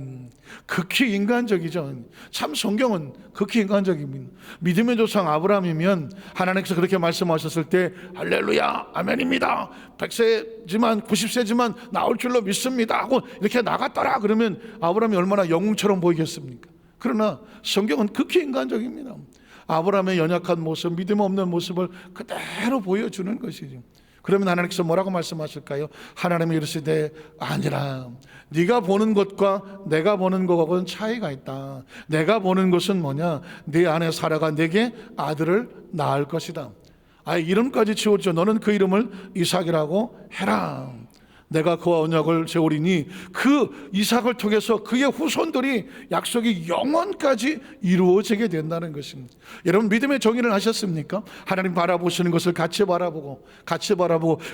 극히 인간적이죠. 참 성경은 극히 인간적입니다. 믿음의 조상 아브라함이면 하나님께서 그렇게 말씀하셨을 때 할렐루야 아멘입니다, 100세지만 90세지만 나올 줄로 믿습니다 하고 이렇게 나갔더라 그러면 아브라함이 얼마나 영웅처럼 보이겠습니까? 그러나 성경은 극히 인간적입니다. 아브라함의 연약한 모습, 믿음 없는 모습을 그대로 보여주는 것이죠. 그러면 하나님께서 뭐라고 말씀하실까요? 하나님이 이르시되 아니라 네가 보는 것과 내가 보는 것과는 차이가 있다. 내가 보는 것은 뭐냐? 네 아내 사라가 내게 아들을 낳을 것이다. 이름까지 지었죠. 너는 그 이름을 이삭이라고 해라. 내가 그와 언약을 세우리니 그 이삭을 통해서 그의 후손들이 약속이 영원까지 이루어지게 된다는 것입니다. 여러분 믿음의 정의를 하셨습니까? 하나님 바라보시는 것을 같이 바라보고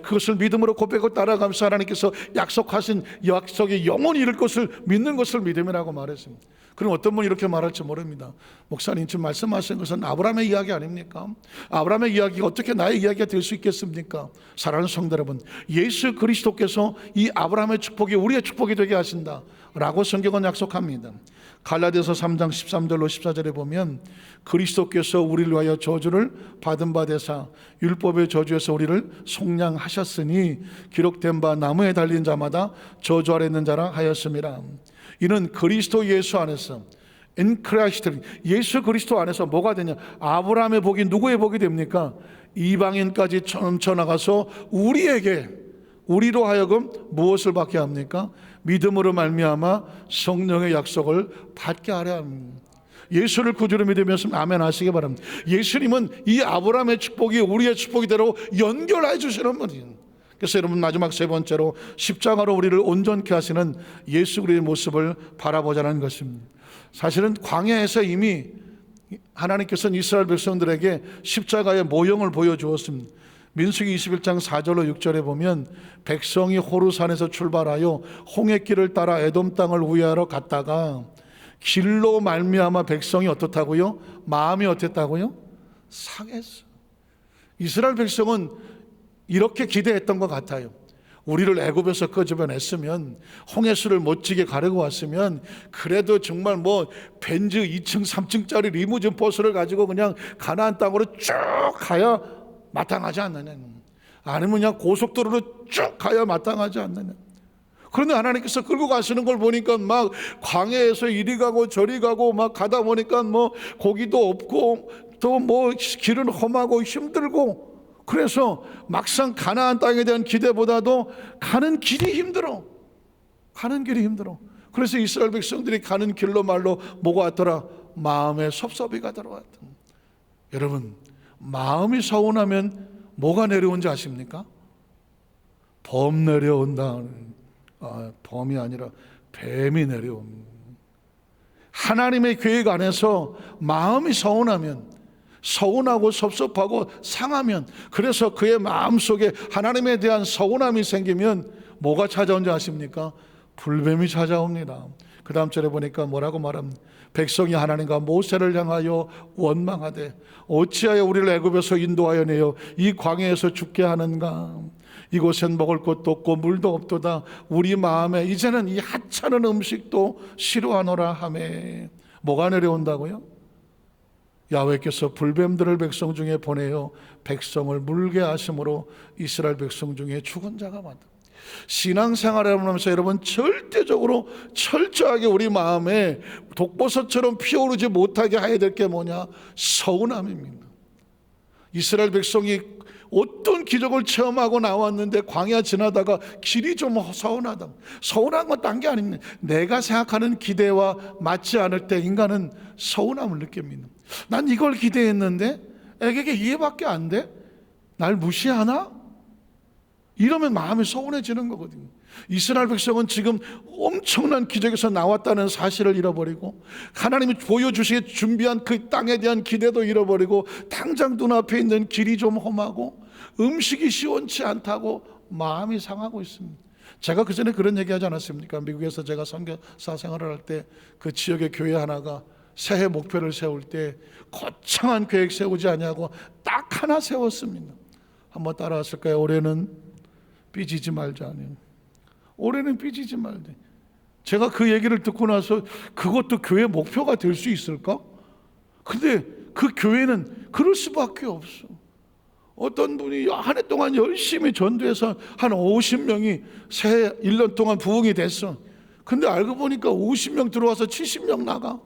그것을 믿음으로 고백하고 따라가면서 하나님께서 약속하신 약속이 영원히 이룰 것을 믿는 것을 믿음이라고 말했습니다. 그럼 어떤 분이 이렇게 말할지 모릅니다. 목사님 지금 말씀하신 것은 아브라함의 이야기 아닙니까? 아브라함의 이야기가 어떻게 나의 이야기가 될 수 있겠습니까? 사랑하는 성도 여러분, 예수 그리스도께서 이 아브라함의 축복이 우리의 축복이 되게 하신다 라고 성경은 약속합니다. 갈라디아서 3장 13절로 14절에 보면 그리스도께서 우리를 위하여 저주를 받은 바 되사 율법의 저주에서 우리를 속량하셨으니 기록된 바 나무에 달린 자마다 저주 아래 있는 자라 하였음이라. 이는 그리스도 예수 안에서 in Christ, 예수 그리스도 안에서 뭐가 되냐? 아브라함의 복이 누구의 복이 됩니까? 이방인까지 넘쳐나가서 우리에게 우리로 하여금 무엇을 받게 합니까? 믿음으로 말미암아 성령의 약속을 받게 하려 합니다. 예수를 구주로 믿으면서 아멘 하시기 바랍니다. 예수님은 이 아브라함의 축복이 우리의 축복이대로 연결해 주시는 분이에요. 그래서 여러분, 마지막 세 번째로 십자가로 우리를 온전케 하시는 예수 그리스도의 모습을 바라보자는 것입니다. 사실은 광야에서 이미 하나님께서는 이스라엘 백성들에게 십자가의 모형을 보여주었습니다. 민수기 21장 4절로 6절에 보면 백성이 호르산에서 출발하여 홍해길을 따라 에돔 땅을 우회하러 갔다가 길로 말미암아 백성이 어떻다고요? 마음이 어땠다고요? 상했어. 이스라엘 백성은 이렇게 기대했던 것 같아요. 우리를 애굽에서 끄집어냈으면, 홍해수를 멋지게 가르고 왔으면, 그래도 정말 뭐 벤츠 2층 3층짜리 리무진 버스를 가지고 그냥 가나안 땅으로 쭉 가야 마땅하지 않느냐, 아니면 그냥 고속도로로 쭉 가야 마땅하지 않느냐. 그런데 하나님께서 끌고 가시는 걸 보니까 막 광야에서 이리 가고 저리 가고 막 가다 보니까 뭐 고기도 없고 또 뭐 길은 험하고 힘들고, 그래서 막상 가나안 땅에 대한 기대보다도 가는 길이 힘들어. 그래서 이스라엘 백성들이 가는 길로 말로 뭐가 왔더라? 마음에 섭섭이가 들어왔다. 여러분, 마음이 서운하면 뭐가 내려온지 아십니까? 범 내려온다. 범이 아니라 뱀이 내려옵니다. 하나님의 계획 안에서 마음이 서운하고 섭섭하고 상하면, 그래서 그의 마음속에 하나님에 대한 서운함이 생기면 뭐가 찾아온지 아십니까? 불뱀이 찾아옵니다. 그 다음 절에 보니까 뭐라고 말합니까? 백성이 하나님과 모세를 향하여 원망하되 어찌하여 우리를 애굽에서 인도하여 내어 이 광야에서 죽게 하는가? 이곳엔 먹을 것도 없고 물도 없도다. 우리 마음에 이제는 이 하찮은 음식도 싫어하노라 하매. 뭐가 내려온다고요? 야훼께서 불뱀들을 백성 중에 보내어 백성을 물게 하심으로 이스라엘 백성 중에 죽은 자가 많다. 신앙생활을 하면서 여러분, 절대적으로 철저하게 우리 마음에 독버섯처럼 피어오르지 못하게 해야 될 게 뭐냐? 서운함입니다. 이스라엘 백성이 어떤 기적을 체험하고 나왔는데 광야 지나다가 길이 좀 서운하다. 서운한 건 딴 게 아닙니다. 내가 생각하는 기대와 맞지 않을 때 인간은 서운함을 느낍니다. 난 이걸 기대했는데 애에게 이해밖에 안 돼? 날 무시하나? 이러면 마음이 서운해지는 거거든요. 이스라엘 백성은 지금 엄청난 기적에서 나왔다는 사실을 잃어버리고, 하나님이 보여주시게 준비한 그 땅에 대한 기대도 잃어버리고, 당장 눈앞에 있는 길이 좀 험하고 음식이 시원치 않다고 마음이 상하고 있습니다. 제가 그 전에 그런 얘기 하지 않았습니까? 미국에서 제가 선교사 생활을 할 때 그 지역의 교회 하나가 새해 목표를 세울 때 거창한 계획 세우지 않냐고 딱 하나 세웠습니다. 한번 따라왔을까요? 올해는 삐지지 말자. 올해는 삐지지 말자. 제가 그 얘기를 듣고 나서 그것도 교회 목표가 될 수 있을까? 근데 그 교회는 그럴 수밖에 없어. 어떤 분이 한 해 동안 열심히 전도해서 한 50명이 새해 1년 동안 부흥이 됐어. 근데 알고 보니까 50명 들어와서 70명 나가.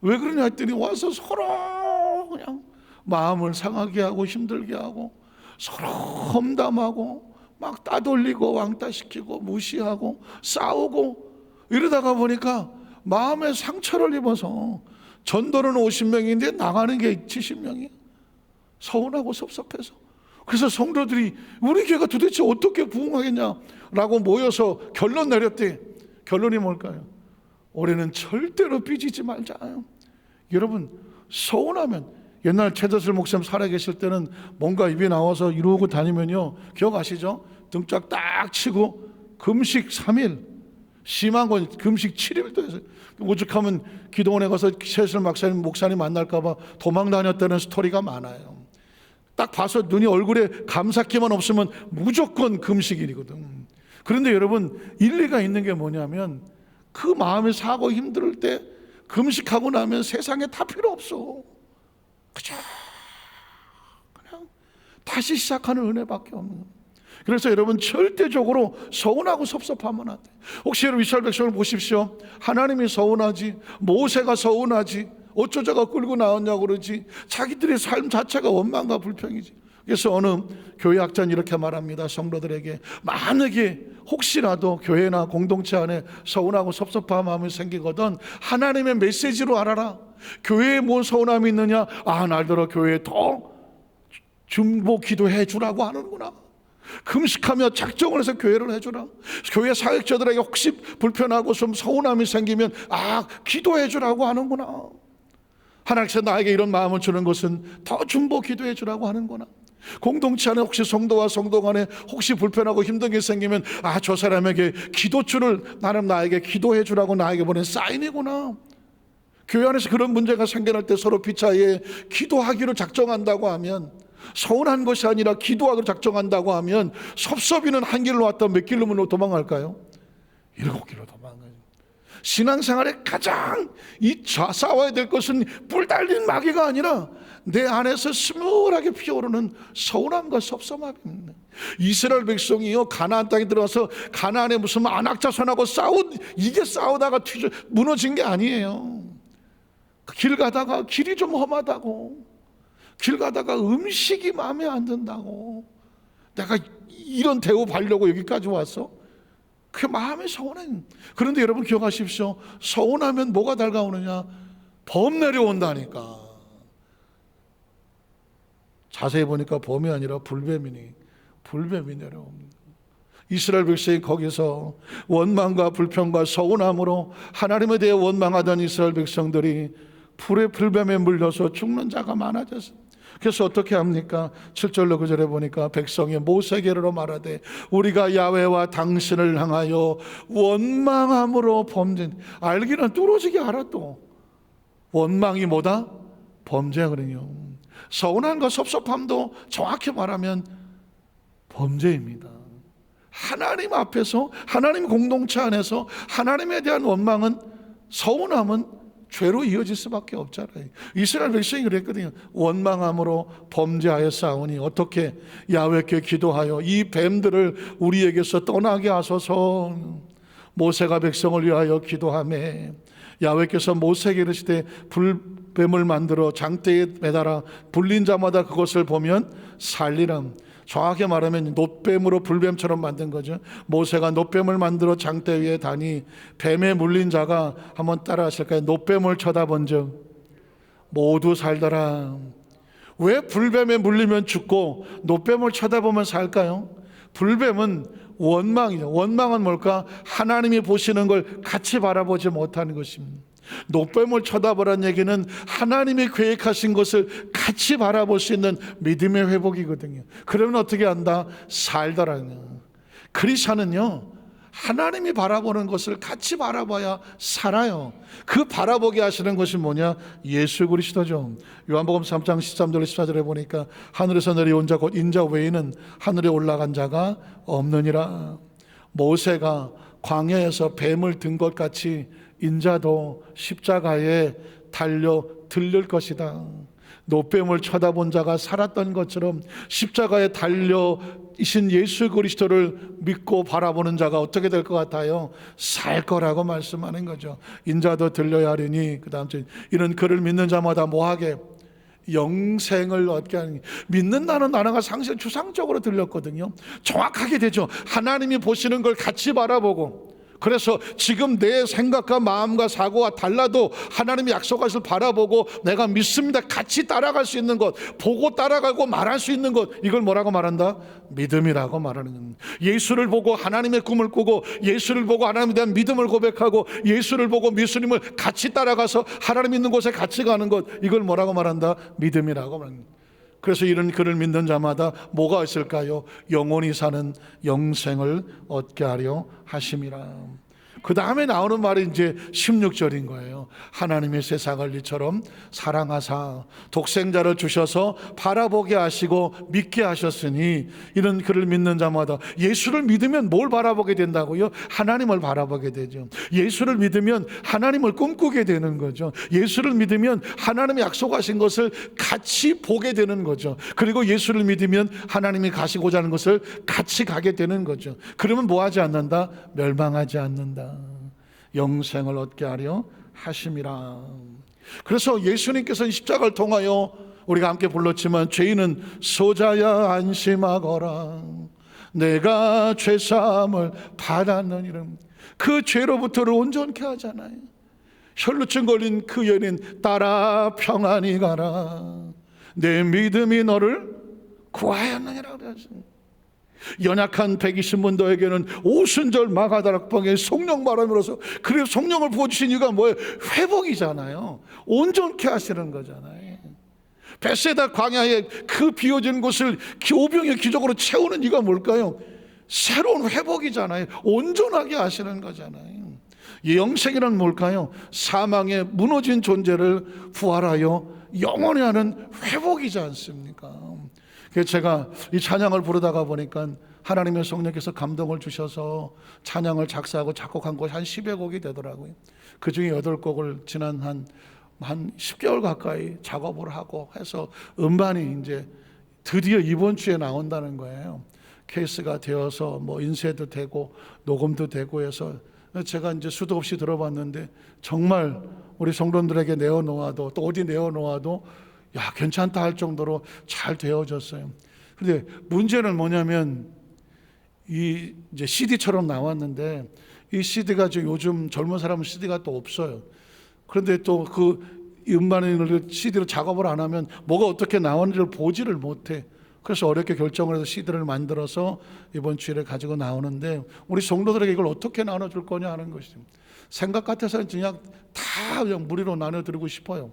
왜 그러냐 했더니 와서 서로 그냥 마음을 상하게 하고 힘들게 하고 서로 험담하고 막 따돌리고 왕따시키고 무시하고 싸우고 이러다가 보니까 마음에 상처를 입어서 전도는 50명인데 나가는 게 70명이야. 서운하고 섭섭해서. 그래서 성도들이 우리 교회가 도대체 어떻게 부흥하겠냐라고 모여서 결론 내렸대. 결론이 뭘까요? 올해는 절대로 삐지지 말자. 여러분, 서운하면, 옛날 최대슬 목사님 살아계실 때는 뭔가 입이 나와서 이러고 다니면요, 기억하시죠? 등짝 딱 치고 금식 3일, 심한 건 금식 7일도 했어요. 오죽하면 기도원에 가서 최대슬 목사님 만날까봐 도망 다녔다는 스토리가 많아요. 딱 봐서 눈이 얼굴에 감사기만 없으면 무조건 금식일이거든. 그런데 여러분, 일리가 있는 게 뭐냐면 그 마음이 상하고 힘들 때 금식하고 나면 세상에 다 필요 없어. 그냥 다시 시작하는 은혜밖에 없는 거예요. 그래서 여러분, 절대적으로 서운하고 섭섭하면 안 돼. 혹시 여러분 이스라엘 백성을 보십시오. 하나님이 서운하지, 모세가 서운하지, 어쩌자가 끌고 나왔냐고 그러지, 자기들의 삶 자체가 원망과 불평이지. 그래서 어느 교회 학자는 이렇게 말합니다. 성도들에게 만약에 혹시라도 교회나 공동체 안에 서운하고 섭섭한 마음이 생기거든 하나님의 메시지로 알아라. 교회에 뭔 서운함이 있느냐? 날더러 교회에 더 중보 기도해 주라고 하는구나. 금식하며 작정을 해서 교회를 해주라. 교회 사역자들에게 혹시 불편하고 좀 서운함이 생기면 기도해 주라고 하는구나. 하나님께서 나에게 이런 마음을 주는 것은 더 중보 기도해 주라고 하는구나. 공동체 안에 혹시 성도와 성도 간에 혹시 불편하고 힘든 게 생기면 저 사람에게 기도줄을 나에게 기도해 주라고 나에게 보낸 사인이구나. 교회 안에서 그런 문제가 생겨날 때 서로 피차에 기도하기로 작정한다고 하면, 서운한 것이 아니라 기도하기로 작정한다고 하면 섭섭이는 한 길로 왔다 몇 길로 도망갈까요? 7길로 도망가요. 신앙생활에 가장 싸워야 될 것은 뿔 달린 마귀가 아니라 내 안에서 스물하게 피어오르는 서운함과 섭섭함입니다. 이스라엘 백성이요, 가나안 땅에 들어가서 가나안에 무슨 안악자손하고 이게 싸우다가 무너진 게 아니에요. 길 가다가 길이 좀 험하다고, 길 가다가 음식이 마음에 안 든다고, 내가 이런 대우 받으려고 여기까지 왔어? 그게 마음이 서운해. 그런데 여러분 기억하십시오. 서운하면 뭐가 달가오느냐? 범 내려온다니까. 자세히 보니까 범이 아니라 불뱀이 내려옵니다. 이스라엘 백성이 거기서 원망과 불평과 서운함으로 하나님에 대해 원망하던 이스라엘 백성들이 불뱀에 물려서 죽는 자가 많아졌습니다. 그래서 어떻게 합니까? 7절로 9절에 보니까 백성이 모세에게로 말하되 우리가 야훼와 당신을 향하여 원망함으로 범죄. 알기는 뚫어지게 알아. 또 원망이 뭐다? 범죄거든요. 서운함과 섭섭함도 정확히 말하면 범죄입니다. 하나님 앞에서, 하나님 공동체 안에서 하나님에 대한 원망은, 서운함은 죄로 이어질 수밖에 없잖아요. 이스라엘 백성이 그랬거든요. 원망함으로 범죄하여 싸우니 어떻게? 야훼께 기도하여 이 뱀들을 우리에게서 떠나게 하소서. 모세가 백성을 위하여 기도하매 야훼께서 모세에게 이르시되 불뱀을 만들어 장대에 매달아 불린 자마다 그것을 보면 살리람. 정확히 말하면 놋뱀으로 불뱀처럼 만든 거죠. 모세가 놋뱀을 만들어 장대 위에 다니 뱀에 물린 자가, 한번 따라 하실까요? 놋뱀을 쳐다본 즉 모두 살더라. 왜 불뱀에 물리면 죽고 놋뱀을 쳐다보면 살까요? 불뱀은 원망이죠. 원망은 뭘까? 하나님이 보시는 걸 같이 바라보지 못하는 것입니다. 놋뱀을 쳐다보라는 얘기는 하나님이 계획하신 것을 같이 바라볼 수 있는 믿음의 회복이거든요. 그러면 어떻게 한다? 살더라는 거예요. 크리스찬은요, 하나님이 바라보는 것을 같이 바라봐야 살아요. 그 바라보게 하시는 것이 뭐냐? 예수 그리스도죠. 요한복음 3장 13절 14절에 보니까 하늘에서 내려온 자 곧 인자 외에는 하늘에 올라간 자가 없느니라. 모세가 광야에서 뱀을 든 것 같이 인자도 십자가에 달려 들릴 것이다. 놋뱀을 쳐다본 자가 살았던 것처럼 십자가에 달려 이신 예수 그리스도를 믿고 바라보는 자가 어떻게 될 것 같아요? 살 거라고 말씀하는 거죠. 인자도 들려야 하리니, 그 다음 주 이는 그를 믿는 자마다 뭐하게? 영생을 얻게 하는. 믿는다는 단어가 상실 추상적으로 들렸거든요. 정확하게 되죠. 하나님이 보시는 걸 같이 바라보고, 그래서 지금 내 생각과 마음과 사고가 달라도 하나님이 약속하실 바라보고 내가 믿습니다. 같이 따라갈 수 있는 것, 보고 따라가고 말할 수 있는 것, 이걸 뭐라고 말한다? 믿음이라고 말하는 겁니다. 예수를 보고 하나님의 꿈을 꾸고, 예수를 보고 하나님에 대한 믿음을 고백하고, 예수를 보고 예수님을 같이 따라가서 하나님 있는 곳에 같이 가는 것, 이걸 뭐라고 말한다? 믿음이라고 말합니다. 그래서 이런 그를 믿는 자마다 뭐가 있을까요? 영원히 사는 영생을 얻게 하려 하심이라. 그 다음에 나오는 말이 이제 16절인 거예요. 하나님의 세상을 이처럼 사랑하사 독생자를 주셔서 바라보게 하시고 믿게 하셨으니 이런 그를 믿는 자마다. 예수를 믿으면 뭘 바라보게 된다고요? 하나님을 바라보게 되죠. 예수를 믿으면 하나님을 꿈꾸게 되는 거죠. 예수를 믿으면 하나님이 약속하신 것을 같이 보게 되는 거죠. 그리고 예수를 믿으면 하나님이 가시고자 하는 것을 같이 가게 되는 거죠. 그러면 뭐 하지 않는다? 멸망하지 않는다. 영생을 얻게 하려 하심이라. 그래서 예수님께서는 십자가를 통하여 우리가 함께 불렀지만 죄인은 소자야 안심하거라 내가 죄사함을 받았는 이름. 그 죄로부터를 온전케 하잖아요. 혈루증 걸린 그 여인 따라 평안히 가라 내 믿음이 너를 구하였느니라 그랬습니다. 연약한 120문도에게는 오순절 마가다락방에 성령 바람으로서 그래서 성령을 부어주신 이유가 뭐예요? 회복이잖아요. 온전케 하시는 거잖아요. 베세다 광야에 그 비워진 곳을 오병의 기적으로 채우는 이유가 뭘까요? 새로운 회복이잖아요. 온전하게 하시는 거잖아요. 이 영생이란 뭘까요? 사망의 무너진 존재를 부활하여 영원히 하는 회복이지 않습니까? 그래서 제가 이 찬양을 부르다가 보니까 하나님의 성령께서 감동을 주셔서 찬양을 작사하고 작곡한 곡이 한 10여 곡이 되더라고요. 그 중에 8곡을 지난 한 10개월 가까이 작업을 하고 해서 음반이 이제 드디어 이번 주에 나온다는 거예요. 케이스가 되어서 뭐 인쇄도 되고 녹음도 되고 해서 제가 이제 수도 없이 들어봤는데 정말 우리 성도들에게 내어놓아도 또 어디 내어놓아도 야 괜찮다 할 정도로 잘 되어졌어요. 그런데 문제는 뭐냐면 이 이제 CD처럼 나왔는데 이 CD가 지금 요즘 젊은 사람은 CD가 또 없어요. 그런데 또 그 음반을 CD로 작업을 안 하면 뭐가 어떻게 나오는지를 보지를 못해. 그래서 어렵게 결정을 해서 CD를 만들어서 이번 주일에 가지고 나오는데 우리 성도들에게 이걸 어떻게 나눠줄 거냐 하는 것이죠. 생각 같아서는 그냥 다 그냥 무리로 나눠드리고 싶어요.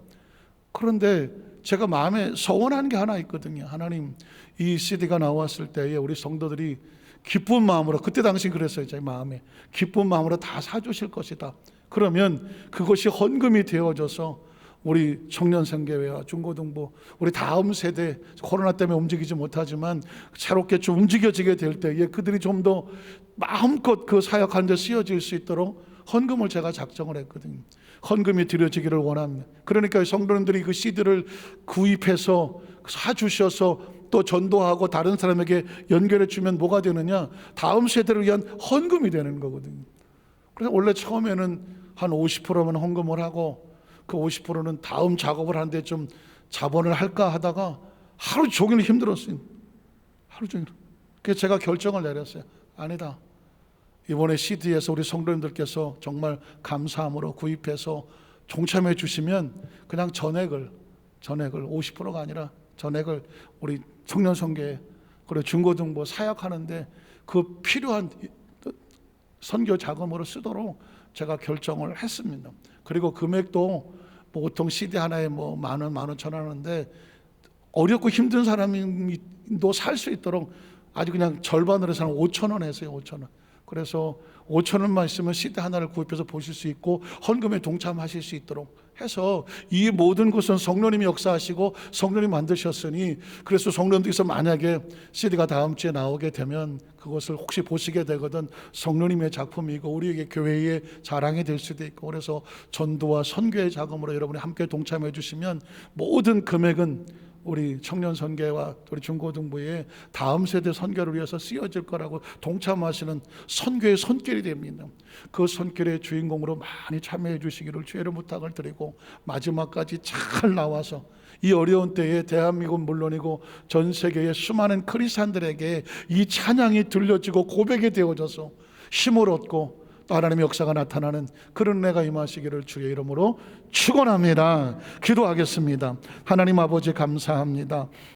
그런데 제가 마음에 서원한 게 하나 있거든요. 하나님, 이 CD가 나왔을 때에 우리 성도들이 기쁜 마음으로, 그때 당시 그랬어요. 제 마음에 기쁜 마음으로 다 사주실 것이다. 그러면 그것이 헌금이 되어져서 우리 청년생계회와 중고등부 우리 다음 세대, 코로나 때문에 움직이지 못하지만 새롭게 좀 움직여지게 될 때에 그들이 좀 더 마음껏 그 사역하는 데 쓰여질 수 있도록 헌금을 제가 작정을 했거든요. 헌금이 드려지기를 원합니다. 그러니까 성도님들이 그 CD를 구입해서 사주셔서 또 전도하고 다른 사람에게 연결해 주면 뭐가 되느냐? 다음 세대를 위한 헌금이 되는 거거든요. 그래서 원래 처음에는 한 50%만 헌금을 하고 그 50%는 다음 작업을 하는데 좀 자본을 할까 하다가 하루 종일 힘들었어요. 하루 종일. 그래서 제가 결정을 내렸어요. 아니다. 이번에 CD에서 우리 성도님들께서 정말 감사함으로 구입해서 동참해 주시면 그냥 전액을 50%가 아니라 전액을 우리 청년선교회 그리고 중고등부 사역하는데 그 필요한 선교 자금으로 쓰도록 제가 결정을 했습니다. 그리고 금액도 보통 CD 하나에 뭐 만 원, 15,000원인데 어렵고 힘든 사람도 살 수 있도록 아주 그냥 절반으로 해서 5,000원 했어요. 5,000원. 그래서 5,000원만 있으면 CD 하나를 구입해서 보실 수 있고 헌금에 동참하실 수 있도록 해서 이 모든 것은 성령님이 역사하시고 성령님이 만드셨으니 그래서 성령님께서 만약에 CD가 다음 주에 나오게 되면 그것을 혹시 보시게 되거든 성령님의 작품이고 우리에게 교회의 자랑이 될 수도 있고 그래서 전도와 선교의 자금으로 여러분이 함께 동참해 주시면 모든 금액은 우리 청년 선교와 우리 중고등부의 다음 세대 선교를 위해서 쓰여질 거라고 동참하시는 선교의 손길이 됩니다. 그 손길의 주인공으로 많이 참여해 주시기를 주의를 부탁을 드리고 마지막까지 잘 나와서 이 어려운 때에 대한민국은 물론이고 전 세계의 수많은 크리스찬들에게 이 찬양이 들려지고 고백이 되어져서 힘을 얻고 또 하나님의 역사가 나타나는 그런 은혜가 임하시기를 주의 이름으로 축원합니다. 기도하겠습니다. 하나님 아버지 감사합니다.